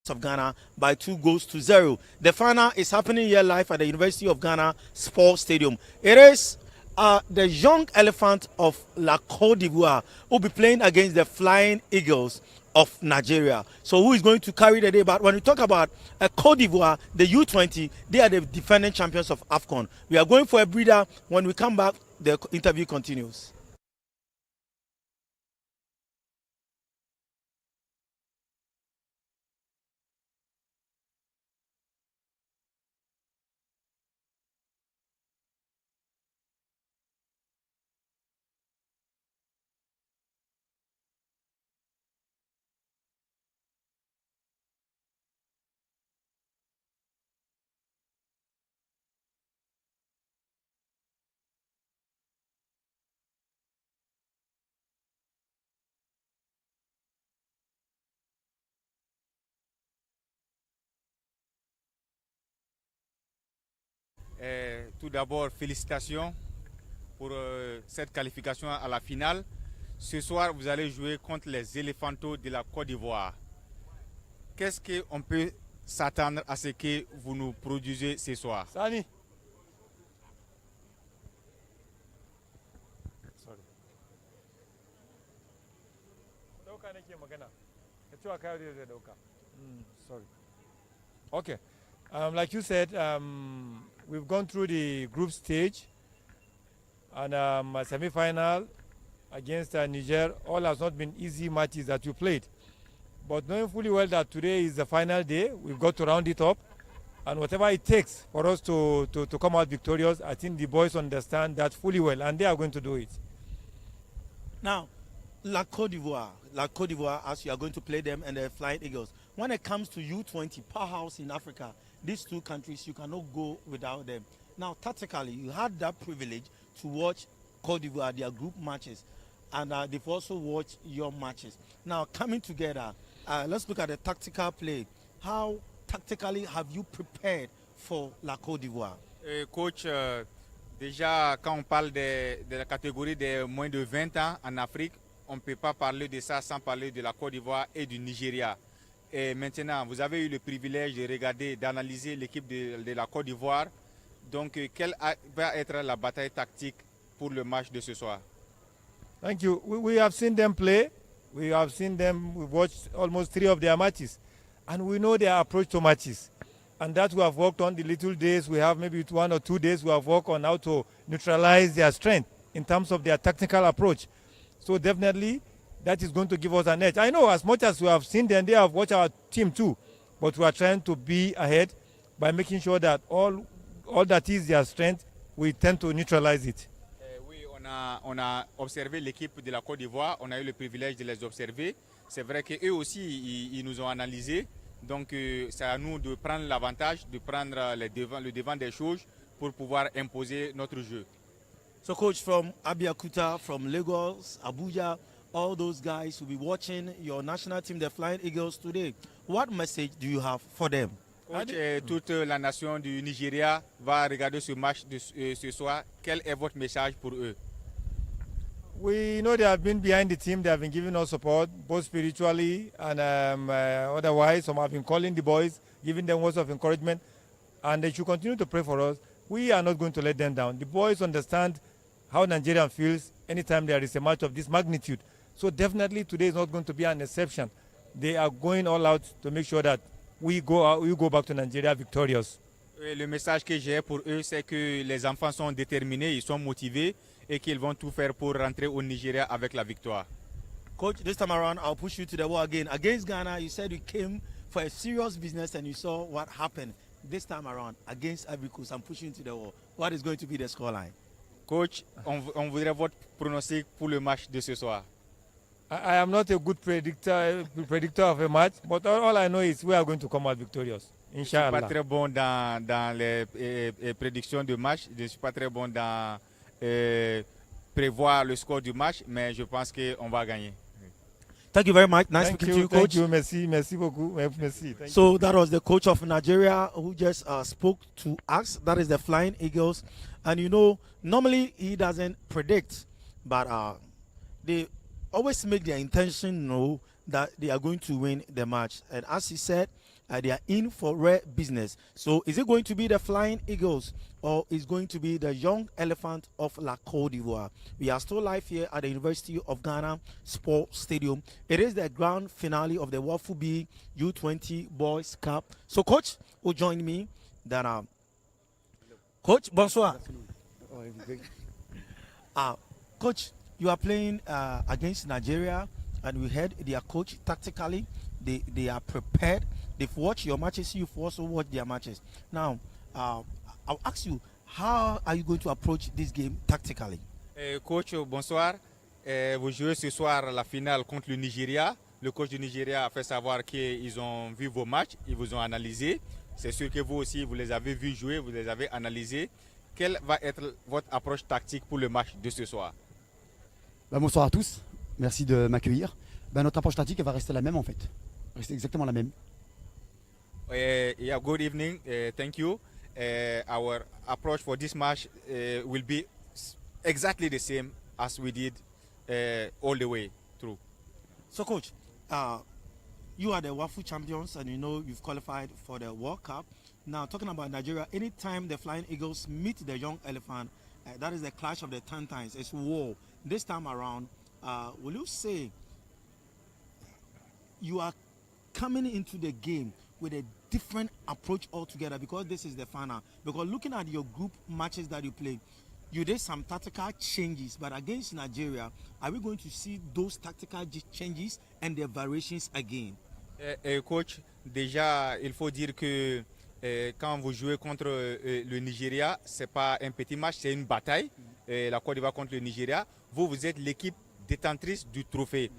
of Ghana by 2-0. The final is happening here live at the University of Ghana Sports Stadium. It is the young elephant of La Cote d'Ivoire who will be playing against the Flying Eagles of Nigeria. So who is going to carry the day? But when we talk about Cote d'Ivoire, the U20, they are the defending champions of AFCON. We are going for a breather. When we come back, the interview continues. Tout d'abord, félicitations pour cette qualification à la finale. Ce soir, vous allez jouer contre les éléphantos de la Côte d'Ivoire. Qu'est-ce qu'on peut s'attendre à ce que vous nous produisez ce soir? Sani. Sorry. Sorry. Okay. Like you said, we've gone through the group stage and a semi-final against Niger. All has not been easy matches that we played. But knowing fully well that today is the final day, we've got to round it up. And whatever it takes for us to come out victorious, I think the boys understand that fully well, and they are going to do it. Now, La Cote d'Ivoire, as you are going to play them and the Flying Eagles, when it comes to U20, powerhouse in Africa, these two countries, you cannot go without them. Now, tactically, you had that privilege to watch Cote d'Ivoire, their group matches, and they've also watched your matches. Now, coming together, let's look at the tactical play. How tactically have you prepared for la Côte d'Ivoire? Coach, déjà, quand on parle de la catégorie des moins de 20 ans en Afrique, on ne peut pas parler de ça sans parler de la Côte d'Ivoire et du Nigeria. Et maintenant, vous avez eu le privilège de regarder, d'analyser l'équipe de la Côte d'Ivoire. Donc, quelle va être la bataille tactique pour le match de ce soir? Thank you. We have seen them play. We have seen them, we've watched almost 3 of their matches. And we know their approach to matches. And that we have worked on the little days. We have maybe 1 or 2 days we have worked on how to neutralize their strength in terms of their technical approach. So definitely, that is going to give us an edge. I know as much as we have seen them, they have watched our team too. But we are trying to be ahead by making sure that all that is their strength, we tend to neutralize it. Oui, on a observé l'équipe de la Côte d'Ivoire. On a eu le privilège de les observer. C'est vrai qu'eux aussi, ils nous ont analysés. Donc, c'est à nous de prendre l'avantage, de prendre le devant des choses pour pouvoir imposer notre jeu. So, Coach, from Abeokuta, from Lagos, Abuja, all those guys will be watching your national team, the Flying Eagles, today. What message do you have for them? Coach, toute la nation du Nigeria va regarder ce match ce soir. Quel est votre message pour eux? We know they have been behind the team. They have been giving us support, both spiritually and otherwise. Some have been calling the boys, giving them words of encouragement. And they should continue to pray for us. We are not going to let them down. The boys understand how Nigeria feels anytime there is a match of this magnitude. So definitely today is not going to be an exception. They are going all out to make sure that we go back to Nigeria victorious. Le message que j'ai pour eux, c'est que les enfants sont déterminés, ils sont motivés et qu'ils vont tout faire pour rentrer au Nigeria avec la victoire. Coach, this time around, I'll push you to the wall again. Against Ghana, you said you came for a serious business and you saw what happened. This time around, against Ivory Coast, I'm pushing you to the wall. What is going to be the scoreline? Coach, on voudrait votre pronostic pour le match de ce soir. I am not a good predictor of a match, but all I know is we are going to come out victorious. Inch'Allah. Je ne suis pas très bon dans les prédictions de match. Je ne suis pas très bon dans prévoir le score du match, mais je pense qu'on va gagner. Thank you very much. Nice speaking to you, Coach. Thank you. Merci beaucoup. Merci. So that was the coach of Nigeria who just spoke to us. That is the Flying Eagles. And you know, normally he doesn't predict, but they always make their intention know that they are going to win the match. And as he said, They are in for rare business. So is it going to be the Flying Eagles or is going to be the Young Elephant of La Cote d'Ivoire? We are still live here at the University of Ghana Sports Stadium. It is the grand finale of the Wafu-B U20 Boys Cup. So coach will join me. Then coach, bonsoir. Coach, you are playing against Nigeria, and we heard their coach tactically. They are prepared. They've watched your matches. You've also watched their matches. Now, I'll ask you, how are you going to approach this game tactically? Coach, bonsoir. Vous jouez ce soir la finale contre le Nigeria. Le coach du Nigeria a fait savoir qu'ils ont vu vos matchs, ils vous ont analysé. C'est sûr que vous aussi, vous les avez vus jouer, vous les avez analysés. Quelle va être votre approche tactique pour le match de ce soir? Bonsoir à tous, merci de m'accueillir. Notre approche tactique va rester la même en fait, rester exactement la même. Yeah, good evening, thank you. Our approach for this match will be exactly the same as we did all the way through. So coach, you are the Wafu champions and you know you've qualified for the World Cup. Now talking about Nigeria, anytime the Flying Eagles meet the Young Elephant, that is the clash of the 10 times. It's war. This time around, will you say you are coming into the game with a different approach altogether because this is the final? Because looking at your group matches that you played, you did some tactical changes, but against Nigeria, are we going to see those tactical changes and their variations again? Coach, déjà, il faut dire que quand vous jouez contre le Nigeria, ce n'est pas un petit match, c'est une bataille. La Côte d'Ivoire contre le Nigeria. Vous êtes l'équipe détentrice du trophée.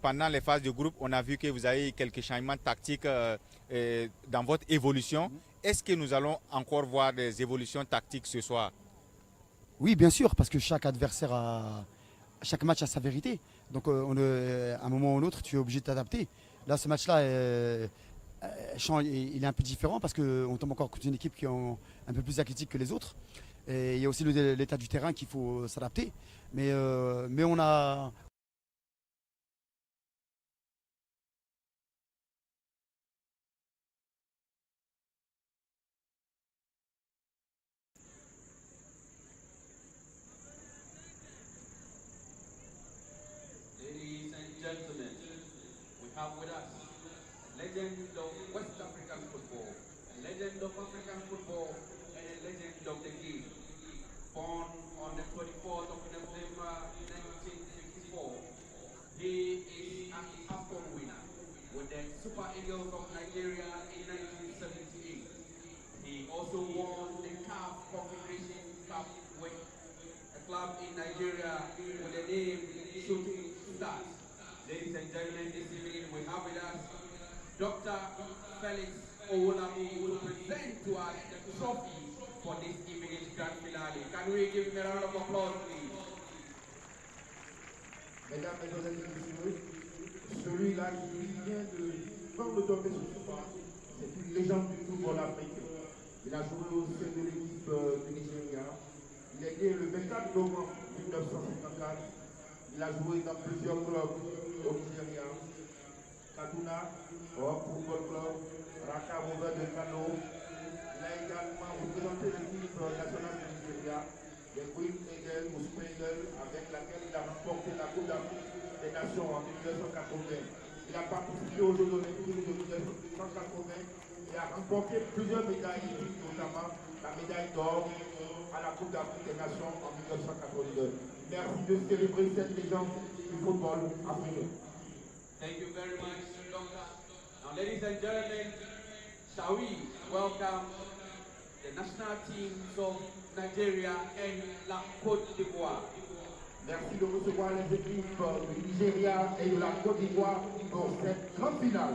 Pendant les phases de groupe, on a vu que vous avez quelques changements tactiques dans votre évolution. Est-ce que nous allons encore voir des évolutions tactiques ce soir? Oui, bien sûr, parce que chaque match a sa vérité. Donc, à un moment ou un autre, tu es obligé de t'adapter. Là, ce match-là, il est un peu différent parce qu'on tombe encore contre une équipe qui est un peu plus athlétique que les autres. Et il y a aussi l'état du terrain qu'il faut s'adapter. Mais on a... Ladies and gentlemen, we have with us a legend of West African football, a legend of African football, and a legend of the game. Born on the 24th of November 1954, he is an AFCON winner with the Super Eagles of Nigeria in 1978. He also won the CAF Confederation Cup with a club in Nigeria with the name Shooting Stars. Ladies and gentlemen, this evening we have with us Dr. Felix Owolabi to present to us the trophy for this evening's grand finale. Can we give him a round of applause, please? Mesdames, Mesdemoiselles et Messieurs, celui-là qui vient de prendre le trophée ce soir, c'est une légende du football africain. Il a joué au sein de l'équipe du Nigeria. Il est né le 24 novembre 1954. Il a joué dans plusieurs clubs au Nigeria. Kaduna, Football Club, Raka Rovers de Kano. Il a également représenté l'équipe nationale du Nigeria, les Queen Eagles ou Super Eagles, avec laquelle il a remporté la Coupe d'Afrique des Nations en 1980. Il a participé aux Jeux Olympiques de 1980 et a remporté plusieurs médailles, notamment la médaille d'or à la Coupe d'Afrique des Nations en 1982. Merci de célébrer cette légende du football africain. Thank you very much, Doctor. Now, ladies and gentlemen, shall we welcome the national teams of Nigeria and la Côte d'Ivoire. Merci de recevoir les équipes du Nigeria et de la Côte d'Ivoire pour cette grande finale.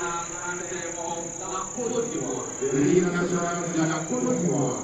anthem of La Cote d'Ivoire. l'hymne national de la Côte d'Ivoire.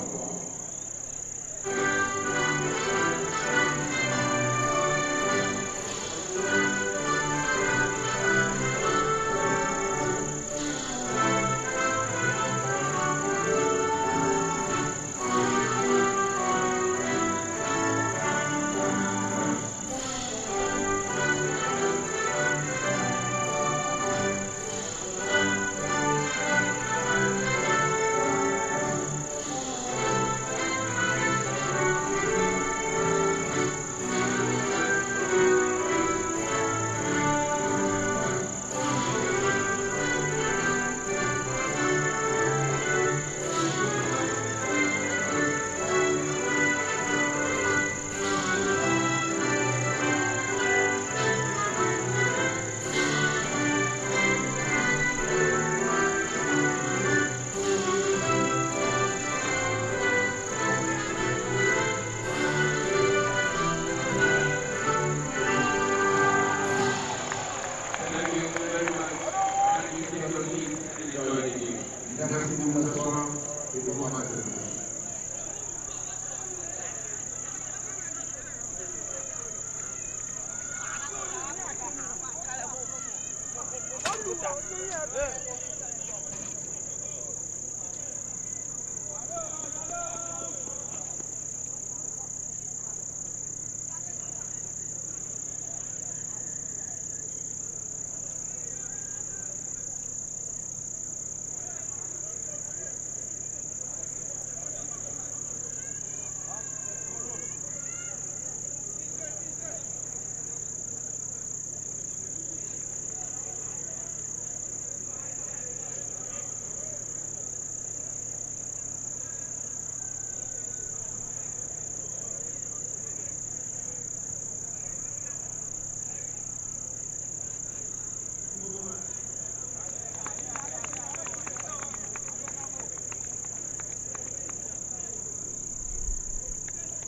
Thank you very much. Can you take your seat and enjoy the game? Merci de vous asseoir et de voir match.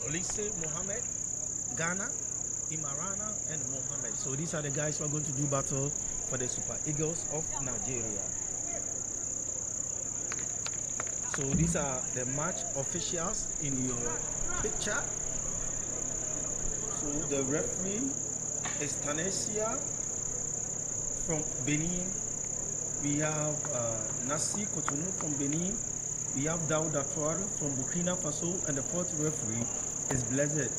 Olise Mohammed, Ghana, Imarana, and Mohammed. So these are the guys who are going to do battle for the Super Eagles of Nigeria. So these are the match officials in your picture. So the referee is Tanesia from Benin. We have Nasi Cotonou from Benin. We have Daoud Atouari from Burkina Faso, and the fourth referee is Blessed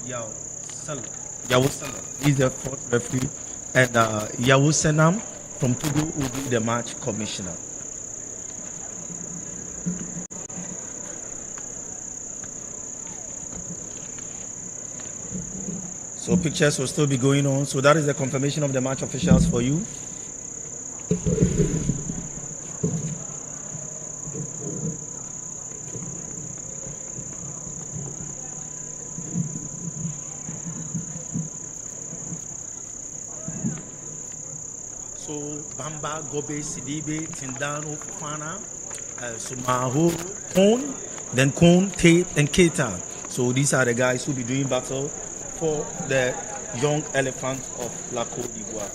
Yao Salah. He's the fourth referee, and Yao Senam from Togo will be the match commissioner. So pictures will still be going on. So that is the confirmation of the match officials for you. So Bamba, Gobe, Sidibe, Tindano, Fana, Sumaho, Kone, then Kone, Tate, and Keita. So these are the guys who will be doing battle for the young elephant of La Côte d'Ivoire.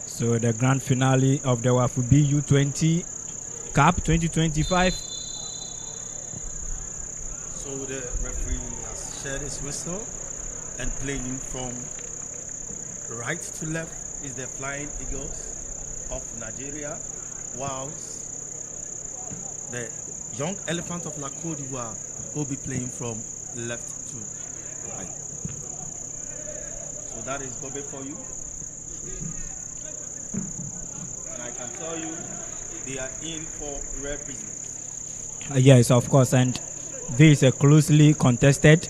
So the grand finale of the Wafu-B U20 Cup 2025. So the referee has shared his whistle and playing from right to left is the Flying Eagles of Nigeria, whilst the young elephant of La Côte d'Ivoire will be playing from left two. Right. So that is Gobe for you. And I can tell you they are in for rare business. Yes, of course, and this is a closely contested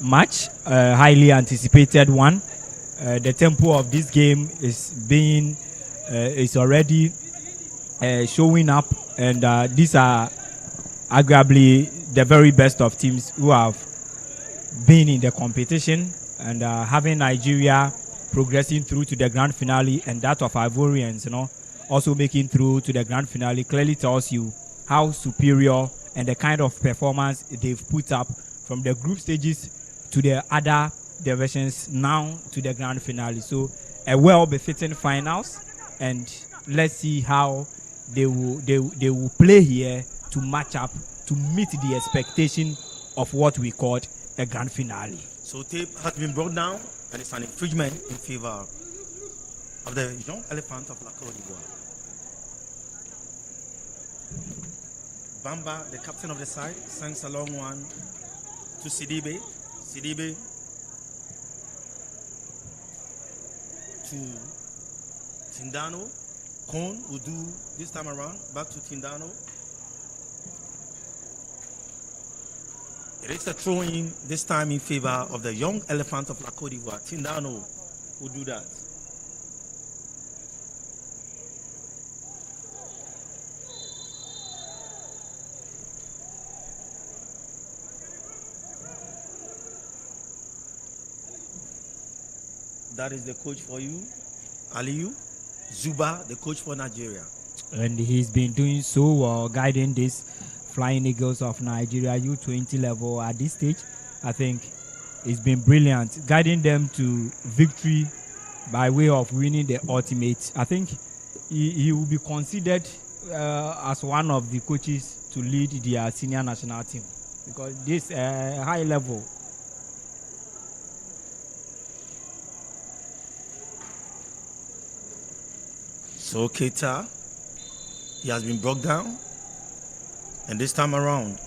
match, highly anticipated one. The tempo of this game is already showing up, and these are arguably the very best of teams who have been in the competition, and having Nigeria progressing through to the grand finale, and that of Ivorians, also making through to the grand finale, clearly tells you how superior and the kind of performance they've put up from the group stages to the other divisions now to the grand finale. So a well-befitting finals, and let's see how they will play here to match up to meet the expectation of what we called a grand finale. So tape has been brought down, and it's an infringement in favor of the young elephant of La Cote d'Ivoire. Bamba, the captain of the side, sends a long one to Sidibe. Sidibe to Tindano. Cote will do this time around. Back to Tindano. It is a throw-in this time in favor of the young elephant of La Cote d'Ivoire. Tindano will do that. That is the coach for you, Aliyu. Zuba, the coach for Nigeria. And he's been doing so well, guiding this Flying Eagles of Nigeria U20 level at this stage. I think it's been brilliant, guiding them to victory by way of winning the ultimate. I think he will be considered as one of the coaches to lead their senior national team, because this high level. So Keita, he has been brought down, and this time around,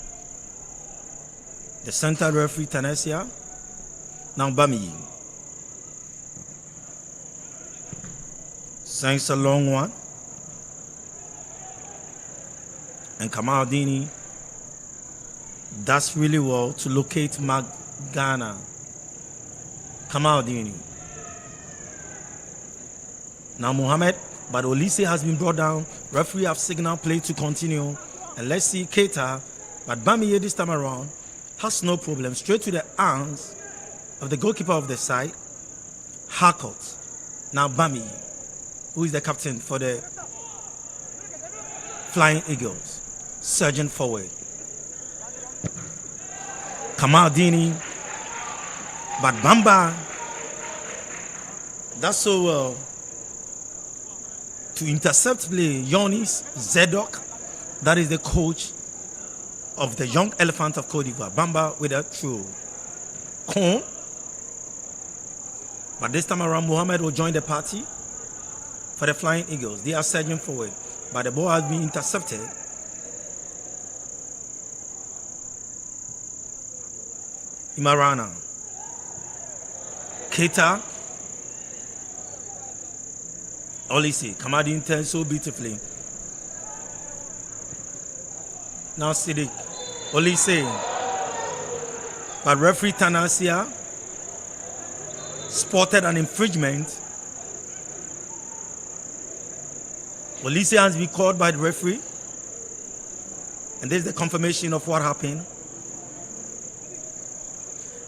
the center referee Tanesia, now Bami, sends a long one, and Kamaldini does really well to locate Magana. Kamaldini. Now Mohammed, but Olise has been brought down. Referee have signal play to continue. And let's see Keita. But Bamiye this time around has no problem. Straight to the arms of the goalkeeper of the side, Harcourt. Now Bamiye, who is the captain for the Flying Eagles, surging forward. Kamaldini. But Bamba does so well to intercept play. Yonis Zedok, that is the coach of the young elephant of Cote d'Ivoire. Bamba with a throw. Cote. But this time around, Mohamed will join the party for the Flying Eagles. They are surging forward, but the ball has been intercepted. Imarana. Keita. Olise, Kamadi tells so beautifully. Now Sidik, Olise, but referee Tanasia spotted an infringement. Olise has been called by the referee, and this is the confirmation of what happened.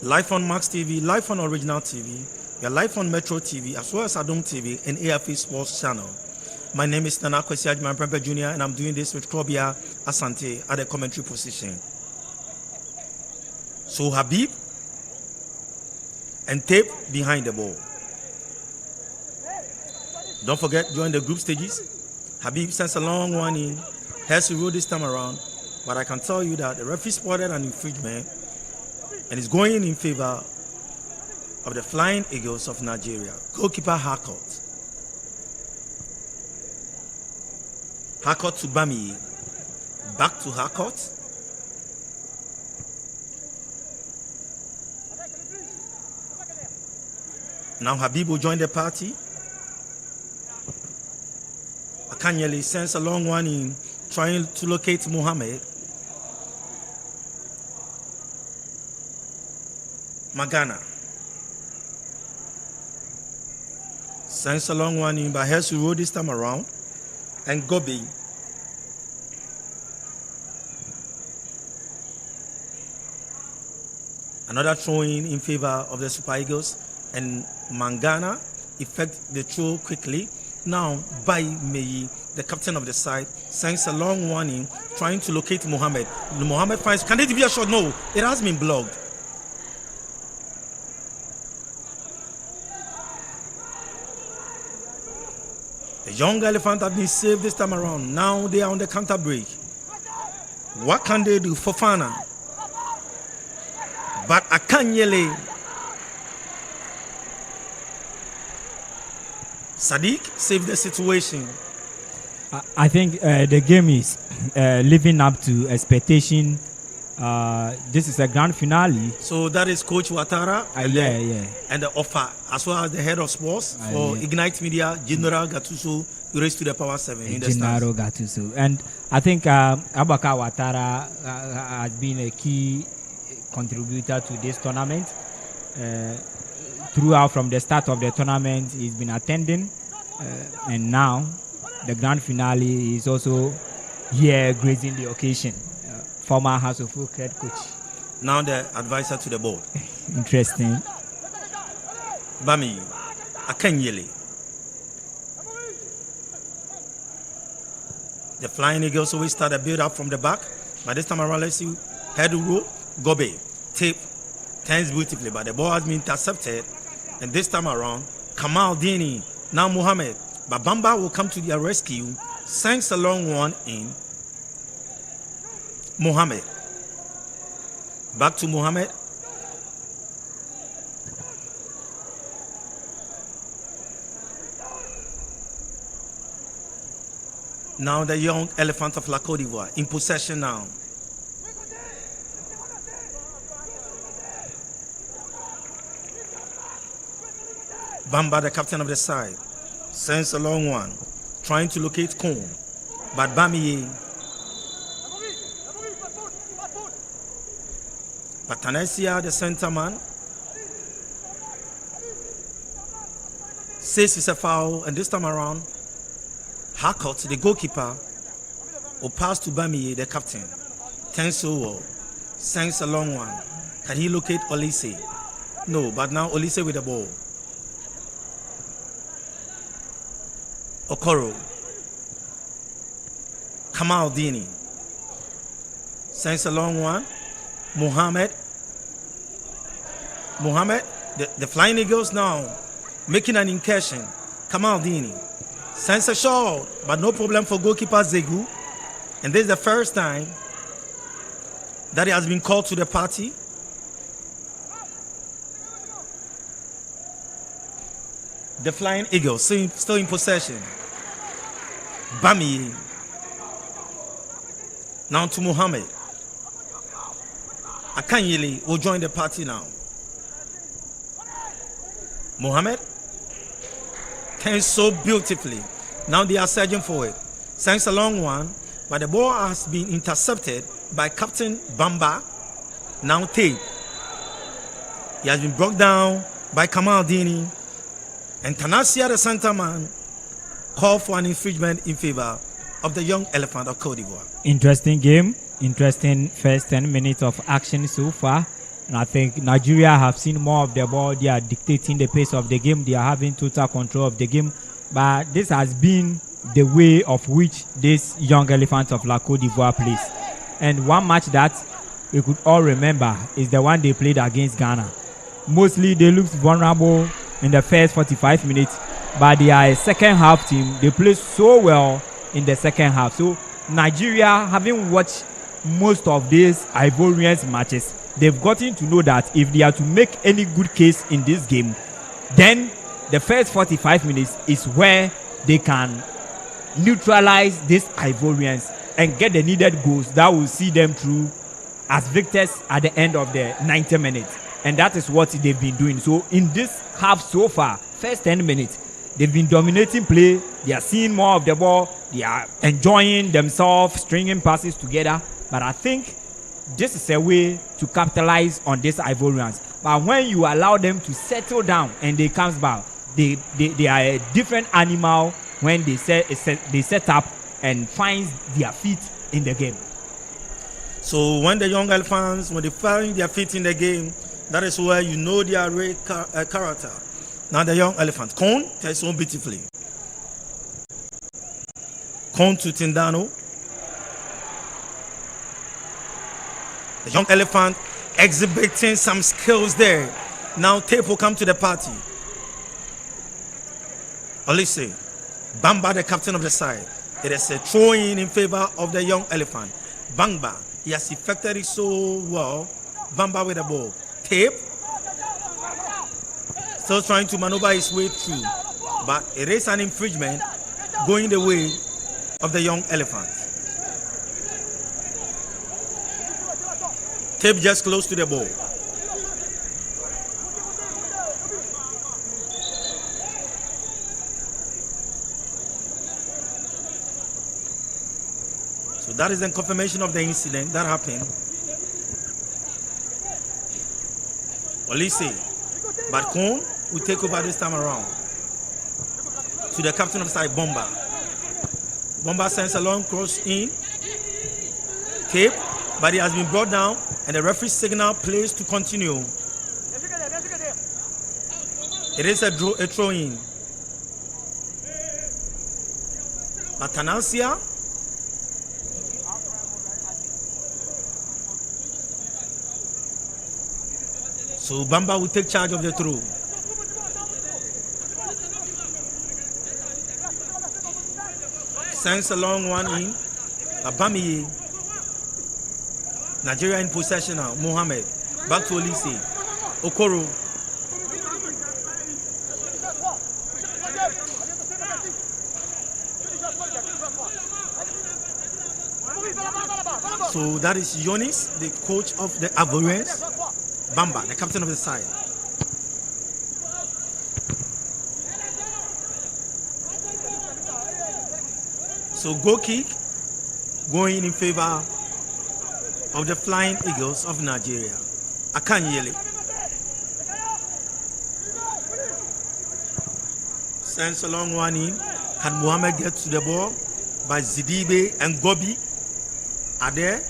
Live on Max TV, live on Original TV. We are live on Metro TV as well as Adom TV and AFA Sports Channel. My name is Nana Kwesi Ajman Jr. and I'm doing this with Krobia Asante at the commentary position. So Habib and Tape behind the ball. Don't forget, join the group stages. Habib sends a long one in. Has to roll this time around. But I can tell you that the referee spotted an infringement and is going in favor of the Flying Eagles of Nigeria. Goalkeeper Harcourt. Harcourt to Bami. Back to Harcourt. Now Habib will join the party. Akanyele sends a long one in, trying to locate Mohammed. Magana sends a long one in, but has to roll this time around. And Gobi another throw-in in favor of the Super Eagles, and Mangana effect the throw quickly. Now by Meyi, the captain of the side, sends a long one in, trying to locate Mohammed. Mohammed finds, can it be a shot? No, it has been blocked. The young elephant have been saved this time around. Now they are on the counter break. What can they do? Fofana. But Akanyele. Sadiq saved the situation. I think the game is living up to expectation. This is a grand finale. So that is Coach Ouattara and the offer, as well as the head of sports for Ignite Media, General Gattuso, raised to the power 7 in the General Gattuso. And I think Abubakar Ouattara has been a key contributor to this tournament. Throughout from the start of the tournament, he's been attending, and now the grand finale is also here gracing the occasion. Former House of Folk head coach. Now the advisor to the board. Interesting. Bami Akanyele. The Flying Eagles always start a build up from the back. But this time around, let's see. Head row, Gobe. Tape. Turns beautifully, but the ball has been intercepted. And this time around, Kamal Dini. Now Mohammed. But Bamba will come to their rescue. Sends a long one in. Mohammed. Back to Mohammed. Now the young elephant of La Cote d'Ivoire in possession now. Bamba, the captain of the side, sends a long one, trying to locate Cote. But Bamiye. But Tanesia, the center man, says it's a foul, and this time around, Harcourt, the goalkeeper, will pass to Bamiye, the captain. Tenso sends a long one. Can he locate Olise? No, but now Olise with the ball. Okoro. Kamal Dini sends a long one. Mohammed, the Flying Eagles now making an incursion. Kamal Dini sends a shot, but no problem for goalkeeper Zegu. And this is the first time that he has been called to the party. The Flying Eagles still in possession. Bami. Now to Mohammed. Akanyele will join the party now. Mohammed turns so beautifully. Now they are surging forward. Sends a long one, but the ball has been intercepted by Captain Bamba. Now Tape. He has been brought down by Kamal Dini. And Tanasia, the center man, called for an infringement in favor of the young elephant of Cote d'Ivoire. Interesting game. Interesting first 10 minutes of action so far. And I think Nigeria have seen more of the ball. They are dictating the pace of the game. They are having total control of the game. But this has been the way of which this young elephant of La Cote d'Ivoire plays. And one match that we could all remember is the one they played against Ghana. Mostly they looked vulnerable in the first 45 minutes. But they are a second half team. They play so well in the second half. So Nigeria, having watched most of these Ivorians matches, they've gotten to know that if they are to make any good case in this game, then the first 45 minutes is where they can neutralize these Ivorians and get the needed goals that will see them through as victors at the end of the 90 minutes. And that is what they've been doing. So in this half so far, first 10 minutes, they've been dominating play. They are seeing more of the ball. They are enjoying themselves, stringing passes together. But I think this is a way to capitalize on these Ivorians. But when you allow them to settle down and they come back, they are a different animal when they set up and find their feet in the game. So when the young elephants, when they find their feet in the game, that is where you know their real character. Now the young elephant, Cote takes on beautifully. Cote to Tindano. The young elephant exhibiting some skills there. Now Tape will come to the party. Olise, Bamba, the captain of the side. It is a throw-in in favor of the young elephant. Bamba, he has effected it so well. Bamba with the ball. Tape, still trying to maneuver his way through. But it is an infringement going the way of the young elephant. Tape just close to the ball. So that is the confirmation of the incident that happened. Olise, but Cote will take over this time around. To the captain of the side, Bomba. Bomba sends a long cross in. Tape, but he has been brought down, and the referee signal plays to continue. It is a throw-in. Atanasia. So Bamba will take charge of the throw. Sends a long one in. Abami. Nigeria in possession now. Mohammed. Back to Olise. Okoro. So that is Yonis, the coach of the Ivorians. Bamba, the captain of the side. So goal kick going in favor of the Flying Eagles of Nigeria. Akanyele sends a long one in. Can Mohammed get to the ball? But Zidibe and Gobi are there.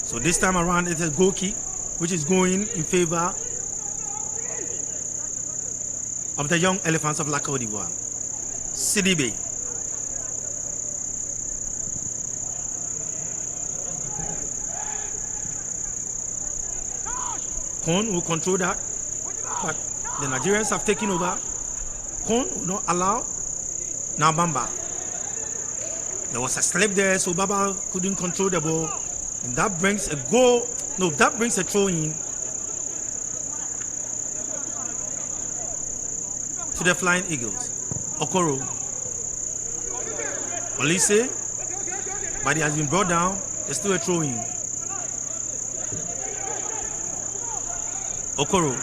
So this time around it is goal kick, which is going in favor of the young elephants of La Cote d'Ivoire. Sidibe. Cote will control that, but the Nigerians have taken over. Cote will not allow. Now Bamba. There was a slip there, so Baba couldn't control the ball. And that brings a goal. No, that brings a throw in to the Flying Eagles. Okoro. Olise. But he has been brought down. There's still a throw in. Okoro.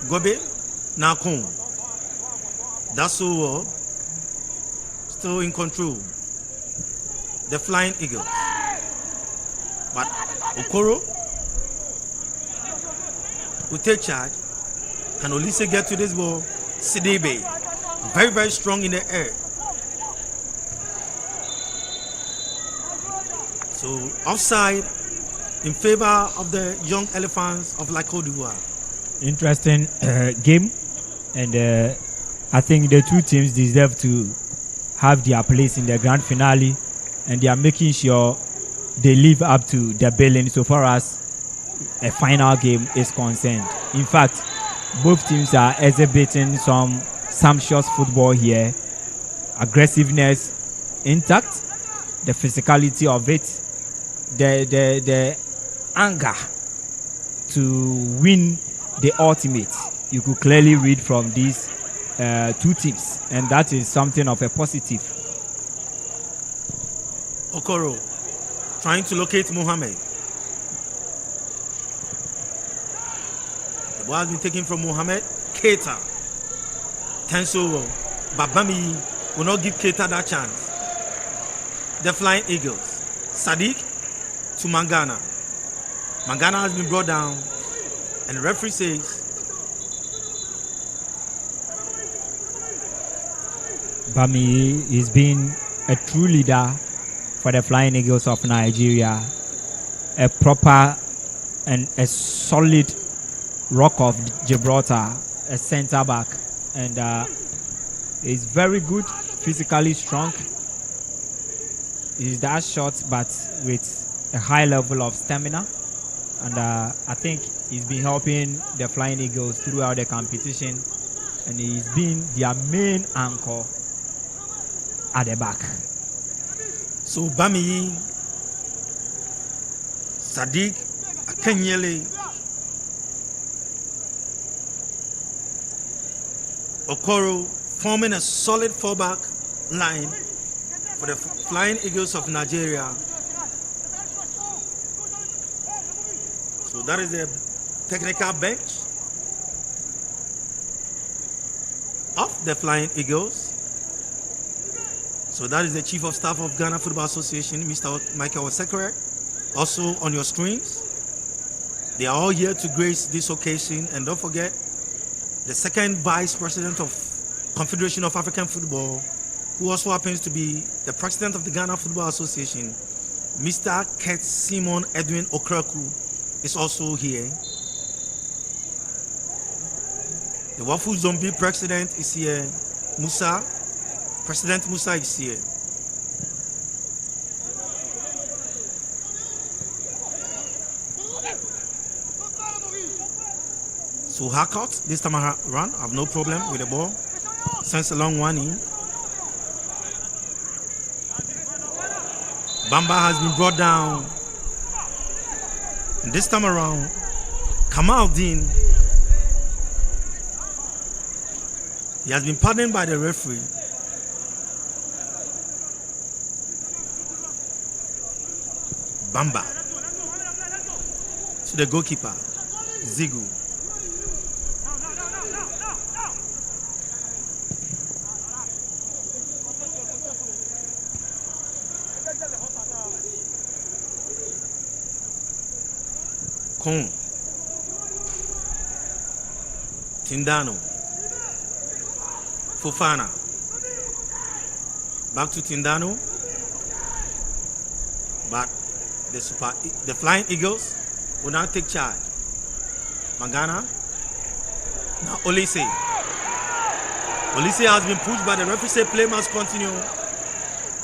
Gobe. Now Cote. That's so well. Still in control. The Flying Eagles. But Okoro will take charge. Can Olise get to this ball? Sidibe, very, very strong in the air. So offside in favor of the young elephants of La Cote d'Ivoire. Interesting game, and I think the two teams deserve to have their place in the grand finale, and they are making sure they live up to the billing so far as a final game is concerned. In fact, both teams are exhibiting some sumptuous football here. Aggressiveness intact, the physicality of it, the anger to win the ultimate. You could clearly read from these two teams, and that is something of a positive. Okoro trying to locate Mohammed. Ball has been taken from Mohamed Keita. Tense over. But Bami will not give Keita that chance. The Flying Eagles. Sadiq to Mangana. Mangana has been brought down. And the referee says, Bami is being a true leader for the Flying Eagles of Nigeria. A proper and a solid rock of Gibraltar, a center back, and is very good, physically strong. He's that short, but with a high level of stamina, and I think he's been helping the Flying Eagles throughout the competition, and he's been their main anchor at the back. so Bami, Sadiq, Akenyele, Okoro forming a solid 4-back line for the Flying Eagles of Nigeria. So that is the technical bench of the Flying Eagles. So that is the Chief of Staff of Ghana Football Association, Mr. Michael Osekere. Also on your screens. They are all here to grace this occasion. And don't forget, the second Vice President of Confederation of African Football, who also happens to be the President of the Ghana Football Association, Mr. Kurt Simon Edwin Okraku, is also here. The Wafu Zombie President is here. President Musa is here. So Harcourt, this time around, I have no problem with the ball. Sends a long one in. Bamba has been brought down. And this time around, Kamaldeen, he has been pardoned by the referee. Bamba to the goalkeeper, Zigu. Con Tindano, Fofana, back to Tindano, but the Flying Eagles will now take charge. Mangana, now Olise has been pushed, but the referee said play must continue.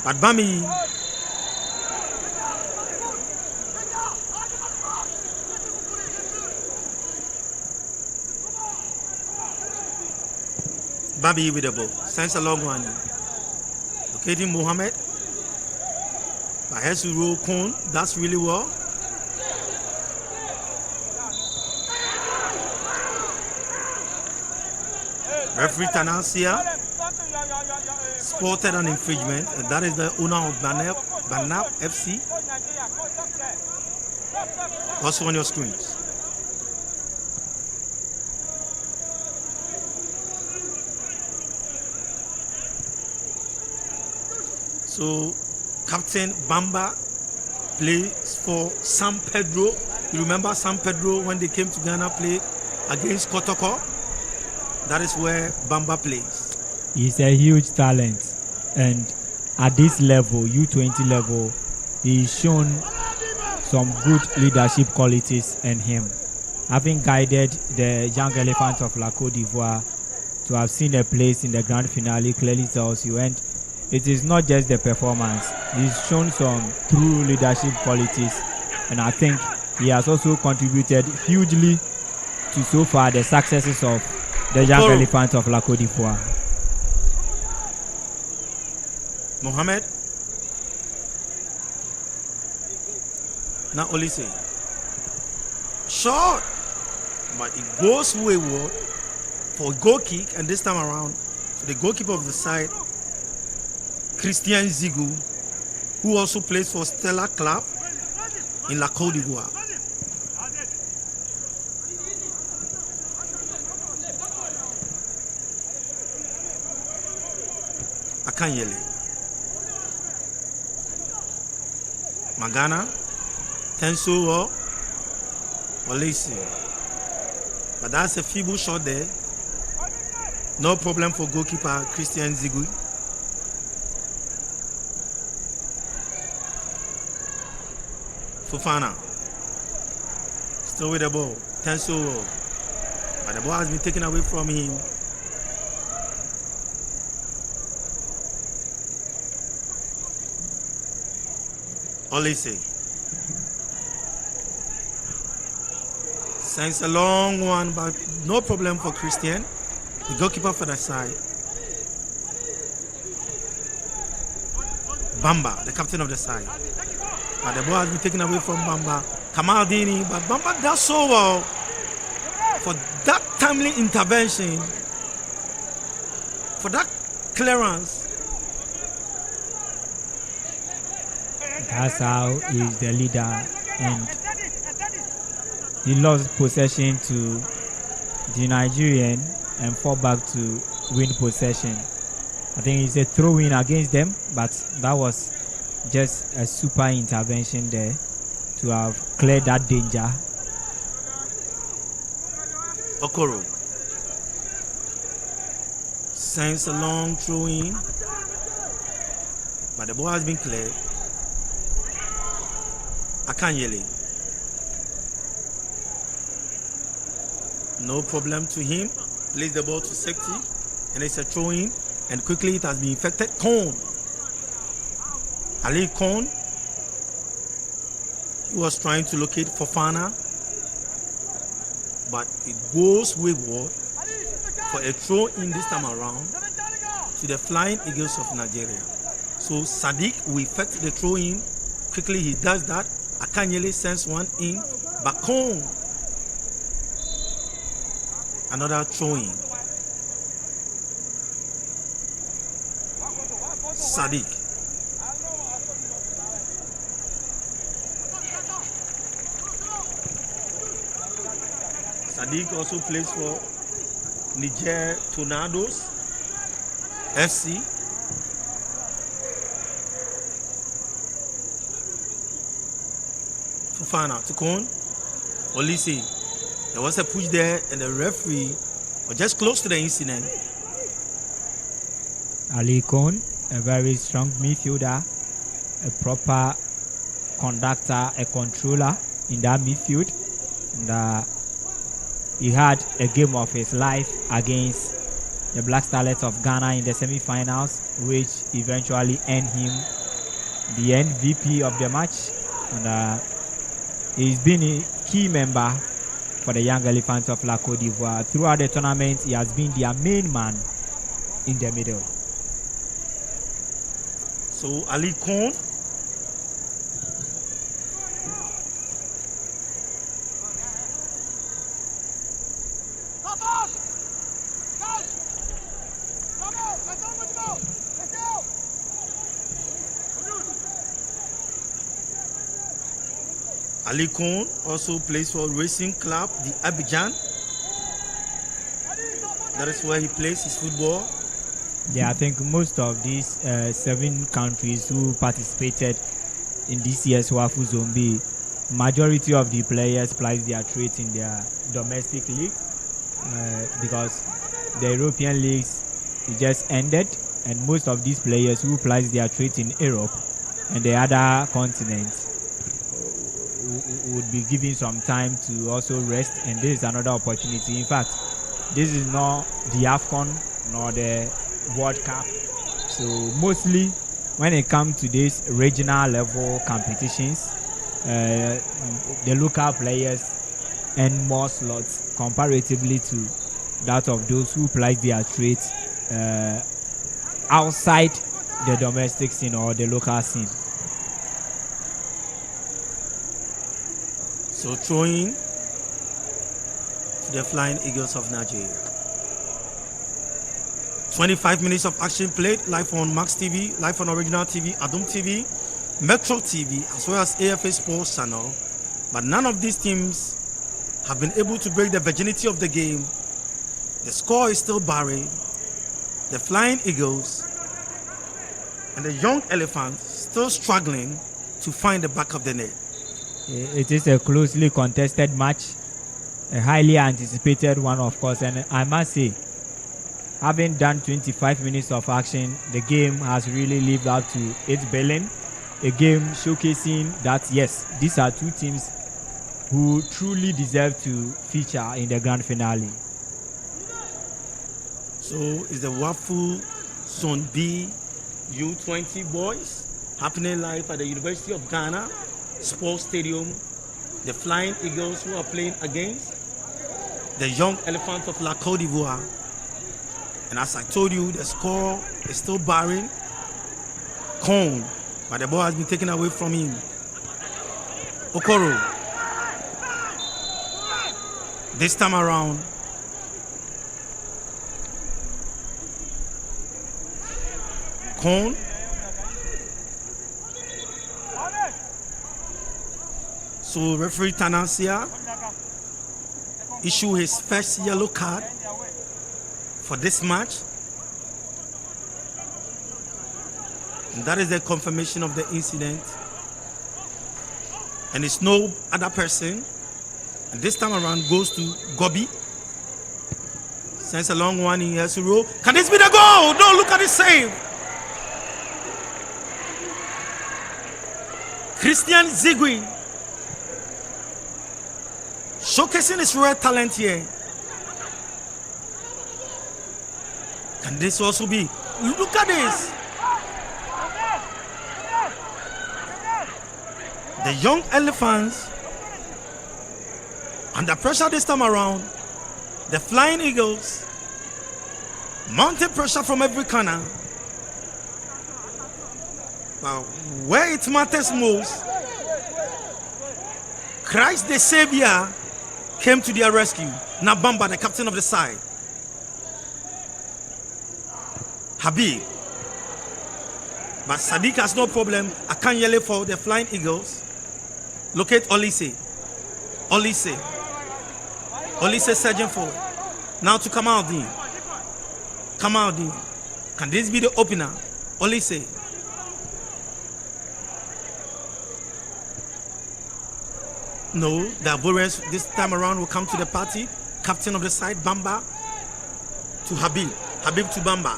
But Bami with the ball. Sends a long one. Locating Mohammed. But has to roll Cone. That's really well. Referee Tanasia spotted an infringement, and that is the owner of Banap FC. Also on your screens. So Captain Bamba plays for San Pedro. You remember San Pedro when they came to Ghana play against Kotoko? That is where Bamba plays. He's a huge talent, and at this level, U20 level, he's shown some good leadership qualities in him. Having guided the young elephants of La Cote d'Ivoire to have seen a place in the grand finale clearly tells you, and it is not just the performance. He's shown some true leadership qualities, and I think he has also contributed hugely to so far the successes of the young elephants of La Cote d'Ivoire. Mohamed. Now Olise. Shot! But it goes wayward for a goal kick, and this time around, the goalkeeper of the side, Christian Zigu, who also plays for Stella Club in La Cote d'Ivoire. Akanyele. Magana, Tensuo, Olisi. But that's a feeble shot there. No problem for goalkeeper Christian Zigui. Fofana. Still with the ball. Tensuo. But the ball has been taken away from him. Olisi. Sends a long one, but no problem for Christian, the goalkeeper for the side. Bamba, the captain of the side. But the ball has been taken away from Bamba. Kamaldini, but Bamba does so well for that timely intervention, for that clearance. That's how he's the leader, and he lost possession to the Nigerian and fought back to win possession. I think it's a throw-in against them, but that was just a super intervention there to have cleared that danger. Okoro sends a long throw-in, but the ball has been cleared. Akanyele. No problem to him. Plays the ball to safety, and it's a throw-in, and quickly it has been infected. Cote. Ali Cote. He was trying to locate Fofana, but it goes wayward for a throw-in this time around to the Flying Eagles of Nigeria. So Sadiq will effect the throw-in. Quickly he does that. Akanyele sends one in. Bakon. Another throw-in. Sadiq. Sadiq also plays for Niger Tornadoes FC. Fofana to Cote. Olisi. There was a push there, and the referee was just close to the incident. Ali Cote, a very strong midfielder, a proper conductor, a controller in that midfield. And he had a game of his life against the Black Starlets of Ghana in the semi-finals, which eventually earned him the MVP of the match. And he's been a key member for the Young Elephants of La Cote d'Ivoire. Throughout the tournament, he has been their main man in the middle. So Ali Cote. Ali Cote also plays for Racing Club, the Abidjan. That is where he plays his football. Yeah, I think most of these 7 countries who participated in this year's Wafu-B, majority of the players plies their trade in their domestic league because the European leagues just ended, and most of these players who plies their trade in Europe and the other continents would be given some time to also rest, and this is another opportunity. In fact, this is not the AFCON nor the World Cup, so mostly when it comes to these regional level competitions, the local players earn more slots comparatively to that of those who ply their trades outside the domestic scene or the local scene. So throwing to the Flying Eagles of Nigeria. 25 minutes of action played live on Max TV, live on Original TV, Adum TV, Metro TV, as well as AFA Sports Channel. But none of these teams have been able to break the virginity of the game. The score is still barren. The Flying Eagles And the young elephants still struggling to find the back of the net. It is a closely contested match, a highly anticipated one, of course. And I must say, having done 25 minutes of action, the game has really lived up to its billing. A game showcasing that, yes, these are two teams who truly deserve to feature in the grand finale. So it's the Wafu Zone B U20 boys happening live at the University of Ghana Sports Stadium. The Flying Eagles who are playing against the Young Elephants of La Cote d'Ivoire. And as I told you, the score is still barren. Cote, but the ball has been taken away from him. Okoro. This time around, Cote. So referee Tanasia issue his first yellow card for this match. And that is the confirmation of the incident. And it's no other person. And this time around goes to Gobi. Sends a long one in Yasuro. Can this be the goal? No, look at the save. Christian Zigui showcasing his rare talent here. Can this also be? Look at this. The Young Elephants under pressure this time around. The Flying Eagles mounting pressure from every corner. Now, where it matters most, Christ the Savior came to their rescue. Nabamba, the captain of the side. Habib. But Sadiq has no problem. I can't yell it for the Flying Eagles. Locate Olise. Olise surging forward. Now to Kamaldeen. Kamaldeen. Can this be the opener? Olise. No, the Ivorians this time around will come to the party. Captain of the side, Bamba to Habib. Habib to Bamba.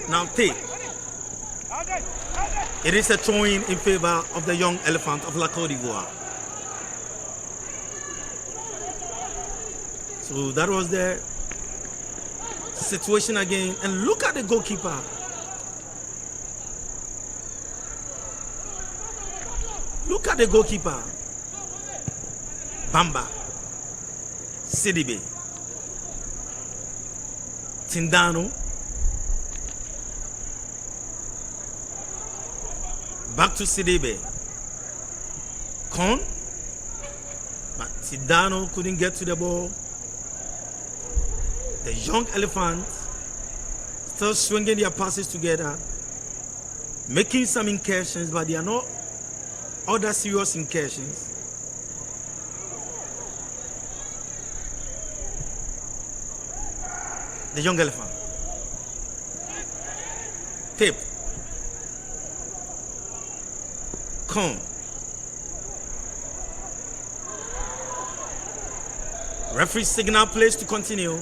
Now take. It is a throw-in in favor of the Young Elephant of La Cote d'Ivoire. So that was the situation again. And look at the goalkeeper. Look at the goalkeeper. Bamba. Sidibe. Tindano. Back to Sidibe. Con. But Tindano couldn't get to the ball. The Young Elephants still swinging their passes together, making some incursions, but they are not other serious incursions. The Young Elephant. Tape. Come. Referee signal plays to continue.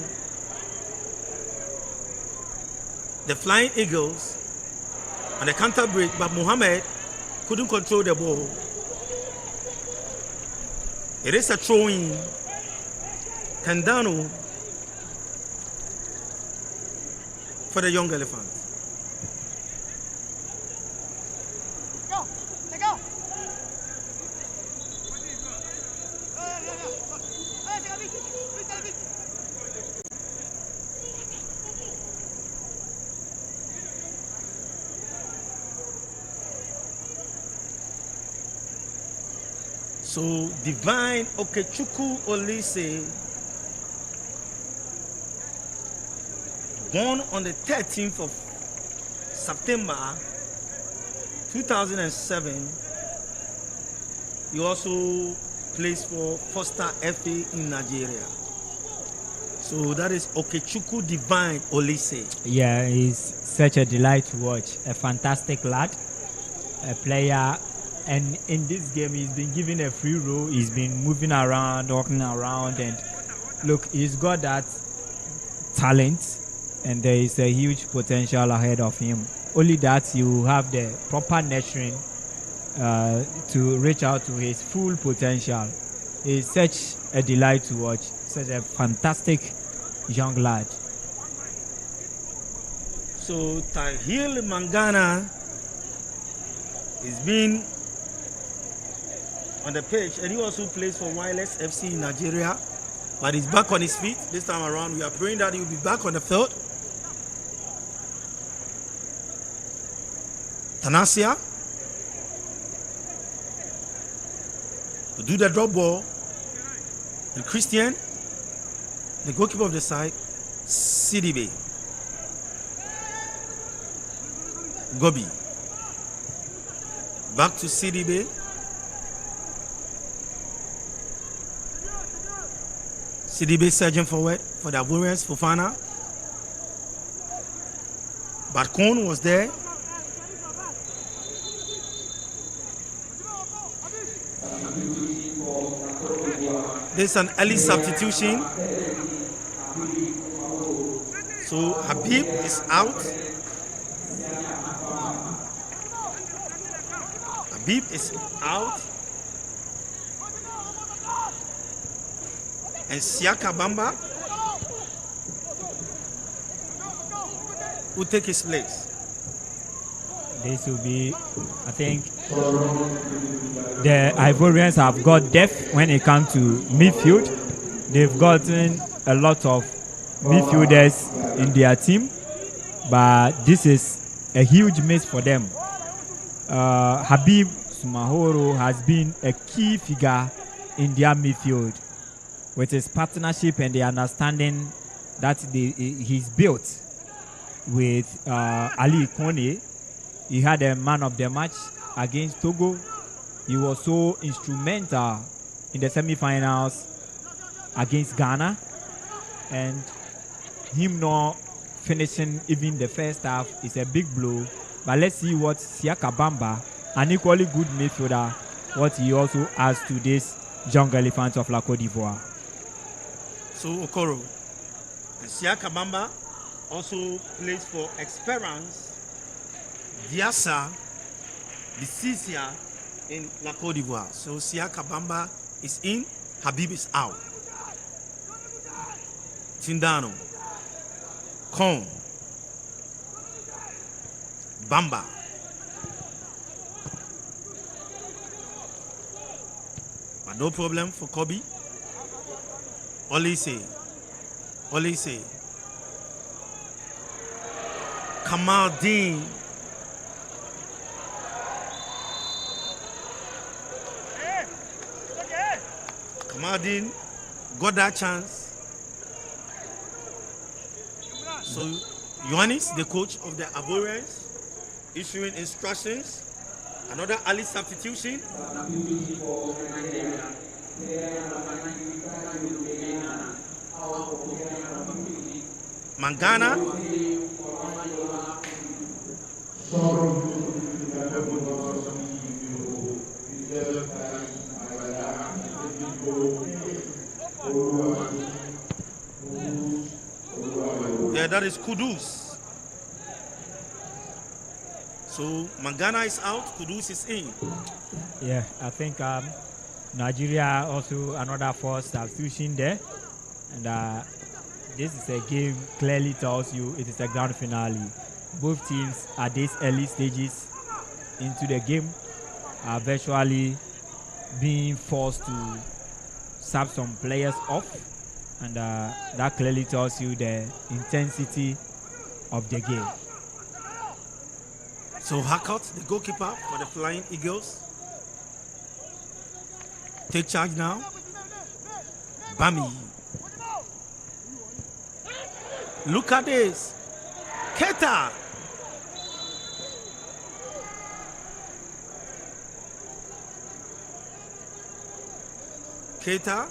The Flying Eagles and the counter break, but Mohamed couldn't control the ball. It is a throw-in. Kandano for the Young Elephant. So Divine Okechukwu Olise, born on the 13th of September 2007. He also plays for Foster FA in Nigeria. So that is Okechukwu Divine Olise. Yeah, he's such a delight to watch. A fantastic lad, a player, and in this game he's been given a free role. He's been moving around, walking around, and look, he's got that talent, and there is a huge potential ahead of him. Only that you have the proper nurturing to reach out to his full potential. He's such a delight to watch. Such a fantastic young lad. So Tahil Mangana is being on the pitch, and he also plays for Wireless FC in Nigeria, but he's back on his feet this time around. We are praying that he will be back on the field. Tanasia will do the drop ball, and Christian, the goalkeeper of the side, Sidibe. Gobi. Back to Sidibe. Sidibe surging forward for the Ivorians, Fofana. But Cote was there. There's an early substitution. So Habib is out. Habib is out. And Siaka Bamba will take his place. This will be, I think, the Ivorians have got depth when it comes to midfield. They've gotten a lot of midfielders in their team, but this is a huge miss for them. Habib Sumahoro has been a key figure in their midfield with his partnership and the understanding that he's built with Ali Kone. He had a man of the match against Togo. He was so instrumental in the semi-finals against Ghana, and him not finishing even the first half is a big blow. But let's see what Siaka Bamba, an equally good midfielder, what he also adds to this young elephant of La Cote d'Ivoire. So Okoro and Siaka Bamba also plays for Esperance Diassa Bisisia in La Cote d'Ivoire. So Siaka Bamba is in, Habib is out. Tindano, Con, Bamba. But no problem for Kobe. Olise. Kamaldeen. Kamaldeen got that chance. So Ioannis, the coach of the Ivorians, issuing instructions. Another early substitution. Mangana. Yeah, that is Kudus. So Mangana is out, Kudus is in. Yeah, I think Nigeria also another force substitution there, and this is a game clearly tells you it is a grand finale. Both teams at these early stages into the game are virtually being forced to sub some players off, and that clearly tells you the intensity of the game. So Hackett, the goalkeeper for the Flying Eagles, take charge now. Bami. Look at this. Keta. Keita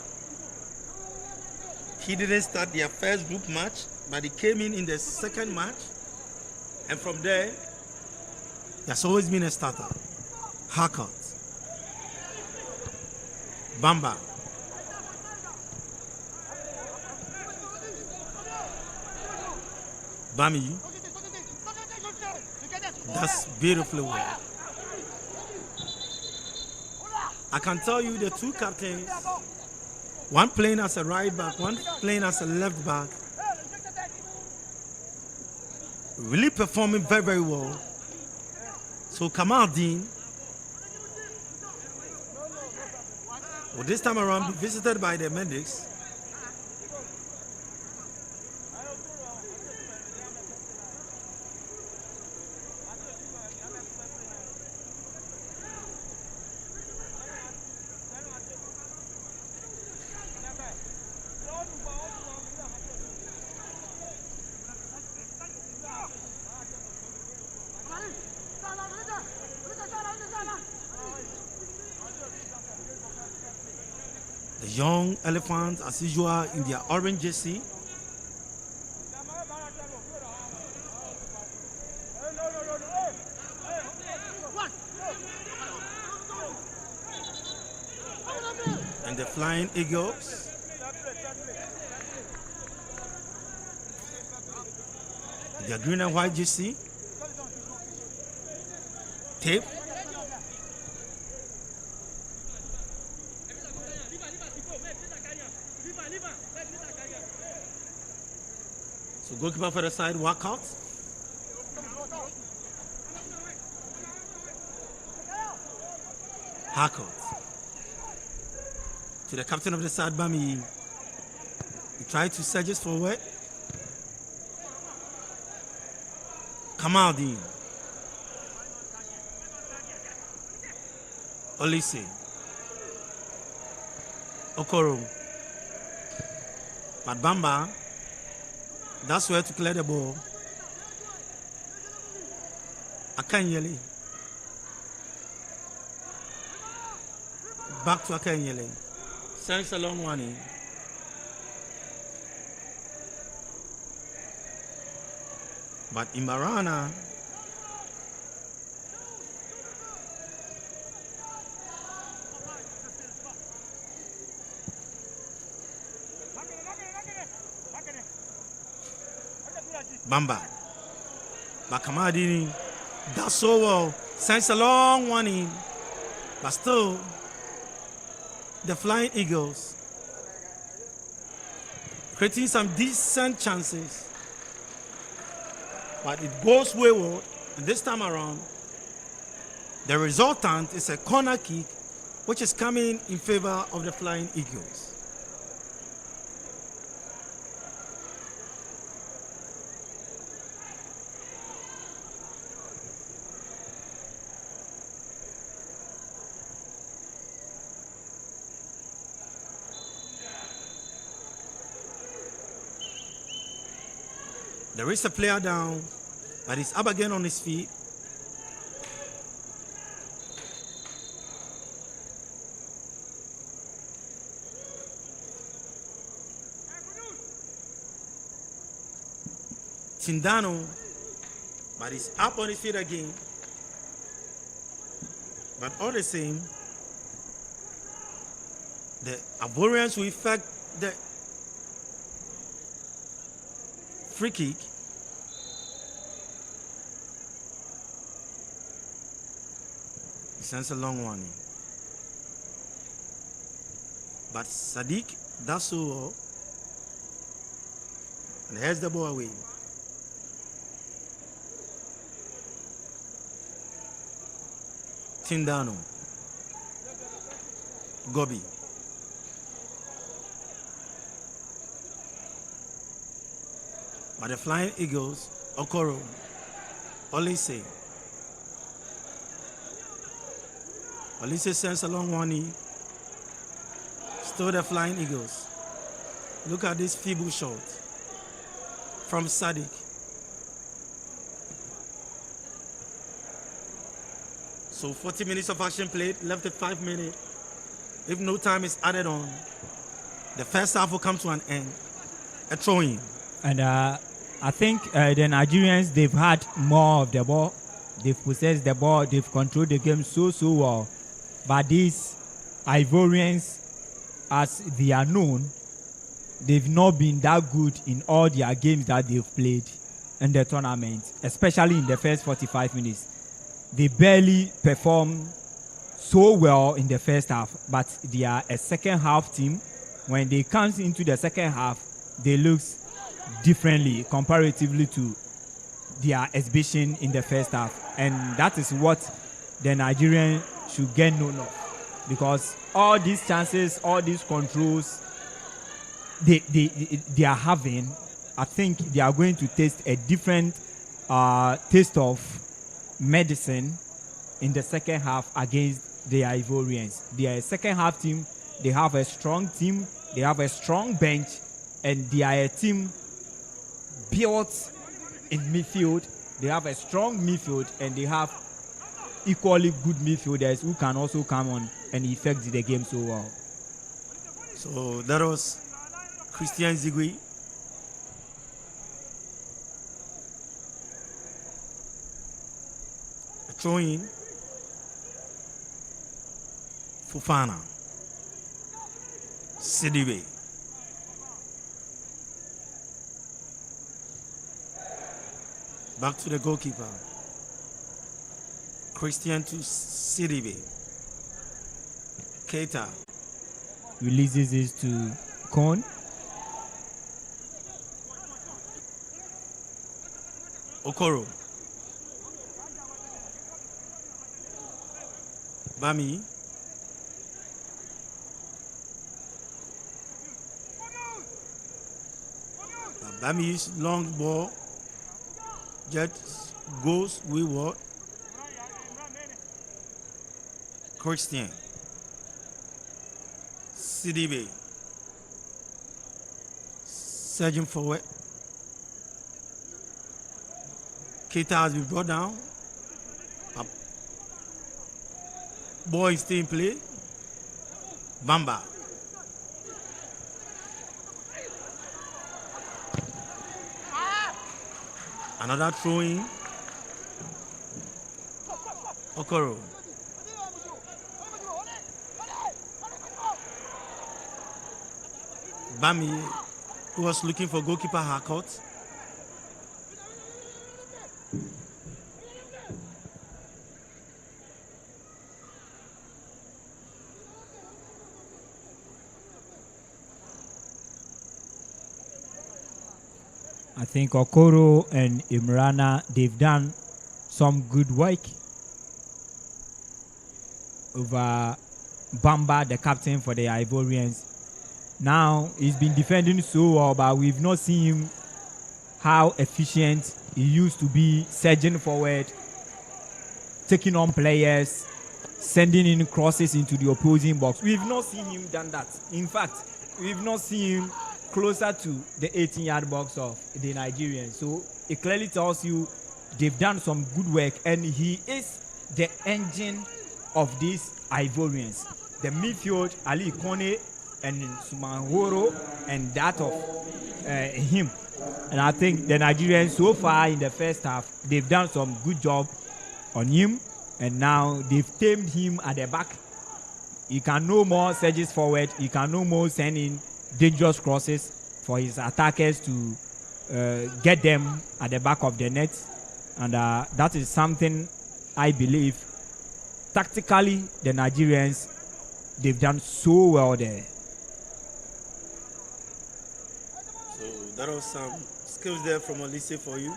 He didn't start their first group match, but he came in the second match. And from there, he has always been a starter. Harcourt. Bamba. Bami. That's beautifully well. I can tell you the two captains, one playing as a right back, one playing as a left back, really performing very, very well. So Kamal Dean will this time around be visited by the medics. The young elephants, as usual, in their orange jersey. And the flying eagles. Their green and white jersey. Tape. So goalkeeper for the side, walkout. Harcourt. To the captain of the side, Bami. He tried to surge forward. Kamaldeen. Olise. Okoro. But Bamba, that's where to clear the ball. Akanyele. Back to Akanyele. Sends a long one in. But Imbarana Bamba. But Kamadini does so well. Sends a long one in. But still, the Flying Eagles creating some decent chances. But it goes wayward. And this time around, the resultant is a corner kick, which is coming in favor of the Flying Eagles. There is a player down, but he's up again on his feet. Tindano, but he's up on his feet again. But all the same, the Ivorians will effect the free kick. He sends a long one. But Sadiq does so well and heads the ball away. Tindano. Gobi. But the Flying Eagles, Okoro, Olise. Olise sends a long one in. Still the Flying Eagles. Look at this feeble shot from Sadiq. So 40 minutes of action played, left at 5 minutes. If no time is added on, the first half will come to an end. A throw-in. And I think the Nigerians, they've had more of the ball. They've possessed the ball. They've controlled the game so well. But these Ivorians, as they are known, they've not been that good in all their games that they've played in the tournament, especially in the first 45 minutes. They barely perform so well in the first half, but they are a second half team. When they come into the second half, they look differently comparatively to their exhibition in the first half. And that is what the Nigerians should get known of. Because all these chances, all these controls they are having, I think they are going to taste a different taste of medicine in the second half against the Ivorians. They are a second half team. They have a strong team. They have a strong bench. And they are a team built in midfield. They have a strong midfield. And they have equally good midfielders who can also come on and affect the game so well. So that was Christian Zigui. A throw-in. Fofana. Sidibe. Back to the goalkeeper. Christian to Sidibe. Keita. Releases this to Cote. Okoro. Bami. Bami's long ball just goes wayward. Christian. Sidibe. Surging forward. Keita has been brought down. Ball is still in play. Bamba. Another throw-in. Okoro. Bami, who was looking for goalkeeper haircut. I think Okoro and Imrana, they've done some good work over Bamba, the captain for the Ivorians. Now, he's been defending so well, but we've not seen him how efficient he used to be, surging forward, taking on players, sending in crosses into the opposing box. We've not seen him done that. In fact, we've not seen him closer to the 18-yard box of the Nigerians. So it clearly tells you they've done some good work, and he is the engine of these Ivorians. The midfield, Ali Kone and Sumanhoro, and that of him. And I think the Nigerians so far in the first half, they've done some good job on him, and now they've tamed him at the back. He can no more surges forward. He can no more send in dangerous crosses for his attackers to get them at the back of the net. And that is something I believe tactically the Nigerians, they've done so well there. So that was some skills there from Olise for you.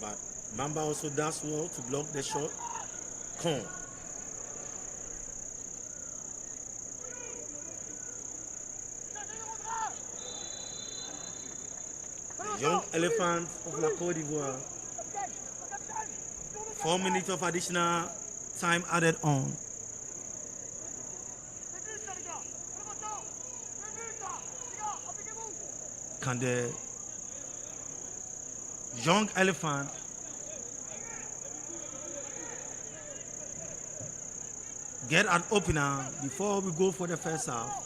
But Bamba also does well to block the shot. Cote. Young Elephant of La Cote d'Ivoire. 4 minutes of additional time added on. Can the Young Elephant get an opener before we go for the first half?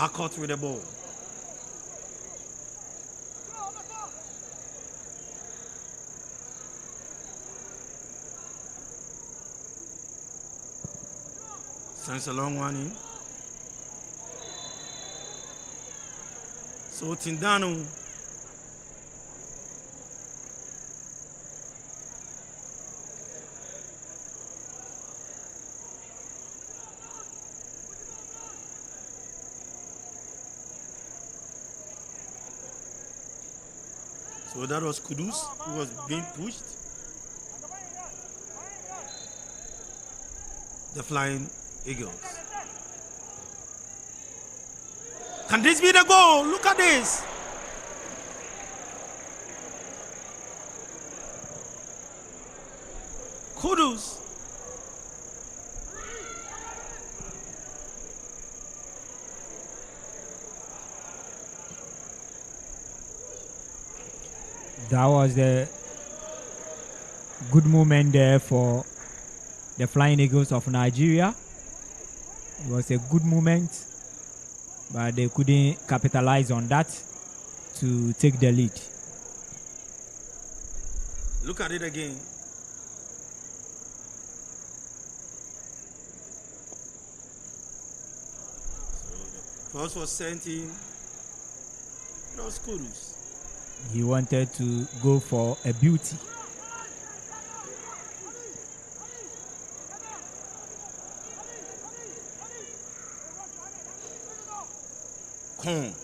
Harcourt with the ball. Sends a long one in. So Tindano. So that was Kudus who was being pushed. The Flying Eagles. Can this be the goal? Look at this. Kudus. That was the good moment there for the Flying Eagles of Nigeria. It was a good moment, but they couldn't capitalize on that to take the lead. Look at it again. So the cross was sent in. It was Kudus. He wanted to go for a beauty. Cote.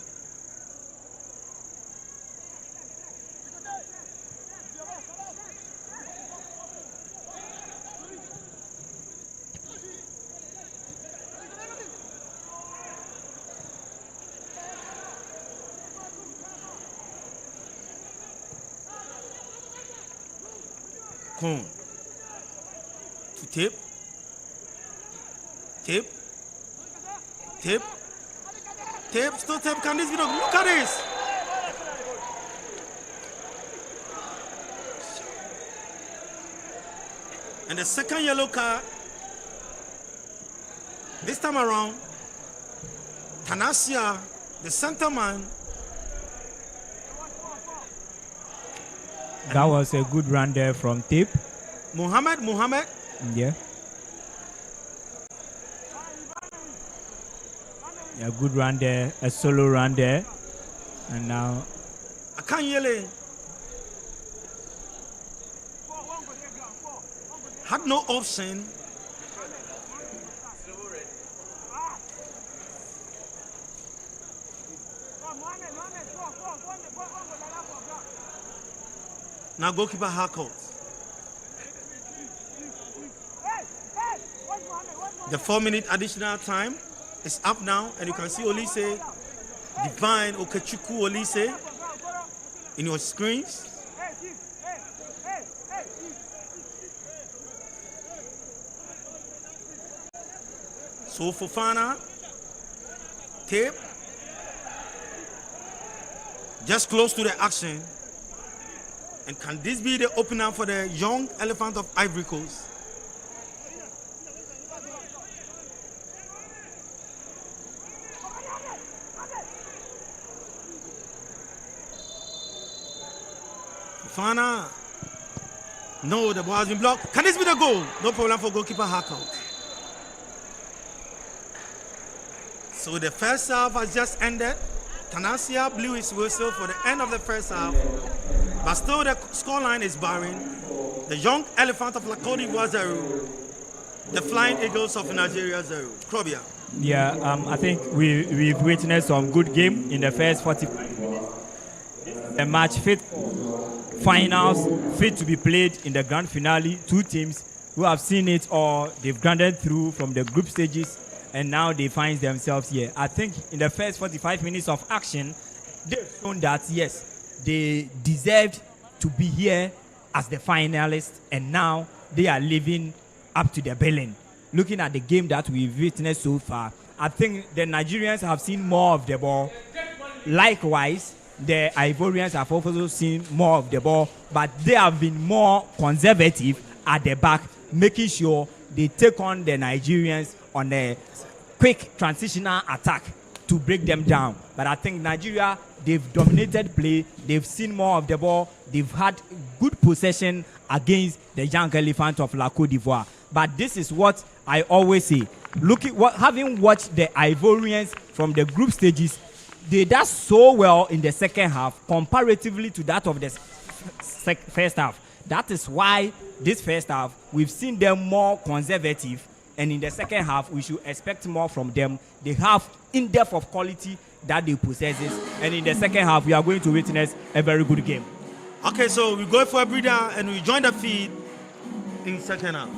Cote. To tip. Tip. Tip. Tip. Still tip. Can this be done? Look at this. And the second yellow card. This time around, Tanasia, the center man. That was a good run there from Tip. Muhammad. Yeah. A good run there, a solo run there. And now Akanyele had no option. Now goalkeeper Harcourt. The 4-minute additional time is up now, and you can see Olise, Divine Okechukwu Olise in your screens. So Fofana, Tape, just close to the action. And can this be the opener for the young elephant of Ivory Coast? Fofana. No, the ball has been blocked. Can this be the goal? No problem for goalkeeper Harcourt. So the first half has just ended. Tanasia blew his whistle for the end of the first half. But still the scoreline is barren. The young elephant of Cote d'Ivoire 0. The Flying Eagles of Nigeria 0. Krobia. yeah, I think we've witnessed some good game in the first 45 minutes. The match fit finals, fit to be played in the grand finale. Two teams who have seen it or they've grounded through from the group stages and now they find themselves here. I think in the first 45 minutes of action, they've shown that yes, they deserved to be here as the finalists, and now they are living up to their billing. Looking at the game that we've witnessed so far, I think the Nigerians have seen more of the ball. Likewise, the Ivorians have also seen more of the ball, but they have been more conservative at the back, making sure they take on the Nigerians on a quick transitional attack. to break them down. But I think Nigeria, they've dominated play, they've seen more of the ball, they've had good possession against the young elephant of La Cote d'Ivoire. But this is what I always say. Having watched the Ivorians from the group stages, they did so well in the second half comparatively to that of the first half. That is why this first half, we've seen them more conservative, and in the second half, we should expect more from them. They have in-depth of quality that they possess, and in the second half, we are going to witness a very good game. Okay, so we go for a breather and we join the feed in second half.